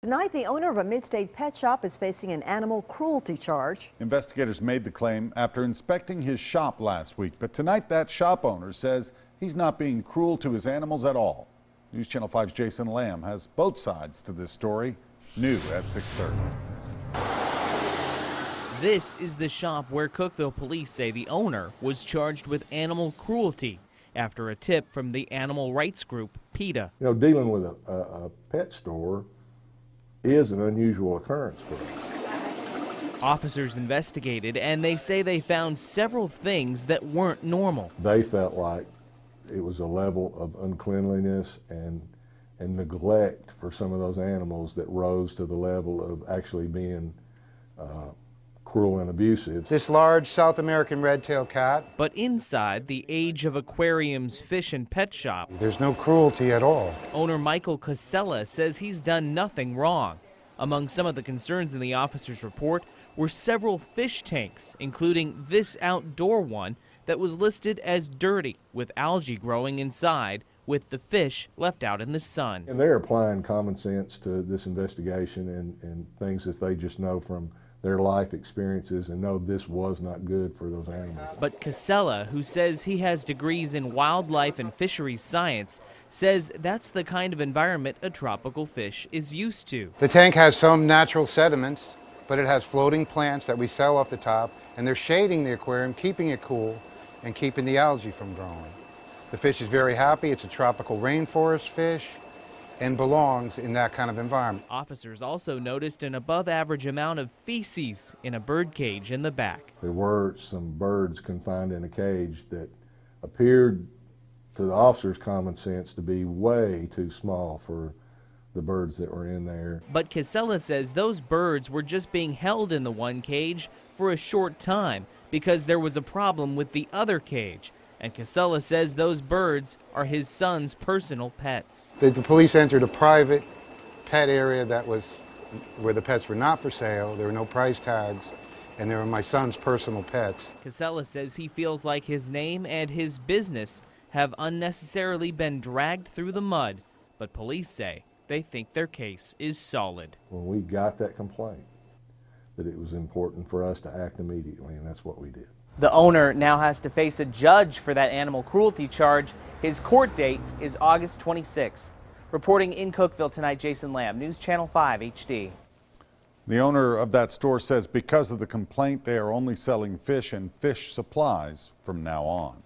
Tonight, the owner of a mid-state pet shop is facing an animal cruelty charge. Investigators made the claim after inspecting his shop last week, but tonight that shop owner says he's not being cruel to his animals at all. News Channel 5's Jason Lamb has both sides to this story, new at 6:30. This is the shop where Cookeville police say the owner was charged with animal cruelty after a tip from the animal rights group PETA. You know, dealing with a pet store is an unusual occurrence for us. Officers investigated and they say they found several things that weren't normal. They felt like it was a level of uncleanliness and neglect for some of those animals that rose to the level of actually being cruel and abusive. This large South American red-tailed cat. But inside the Age of Aquarium's fish and pet shop, There's no cruelty at all. owner Michael Casella says he's done nothing wrong. Among some of the concerns in the officer's report were several fish tanks, including this outdoor one that was listed as dirty with algae growing inside, with the fish left out in the sun. And they're applying common sense to this investigation and things that they just know from their life experiences and know this was not good for those animals. But Casella, who says he has degrees in wildlife and fisheries science, says that's the kind of environment a tropical fish is used to. The tank has some natural sediments, but it has floating plants that we sell off the top, and they're shading the aquarium, keeping it cool and keeping the algae from growing. The fish is very happy. It's a tropical rainforest fish and belongs in that kind of environment. Officers also noticed an above-average amount of feces in a bird cage in the back. There were some birds confined in a cage that appeared to the officers' common sense to be way too small for the birds that were in there. But Casella says those birds were just being held in the one cage for a short time because there was a problem with the other cage. And Casella says those birds are his son's personal pets. The police entered a private pet area that was where the pets were not for sale. There were no price tags, and they were my son's personal pets. Casella says he feels like his name and his business have unnecessarily been dragged through the mud, but police say they think their case is solid. When we got that complaint, that it was important for us to act immediately, and that's what we did. The owner now has to face a judge for that animal cruelty charge. His court date is August 26th. Reporting in Cookeville tonight, Jason Lamb, News Channel 5 HD. The owner of that store says because of the complaint, they are only selling fish and fish supplies from now on.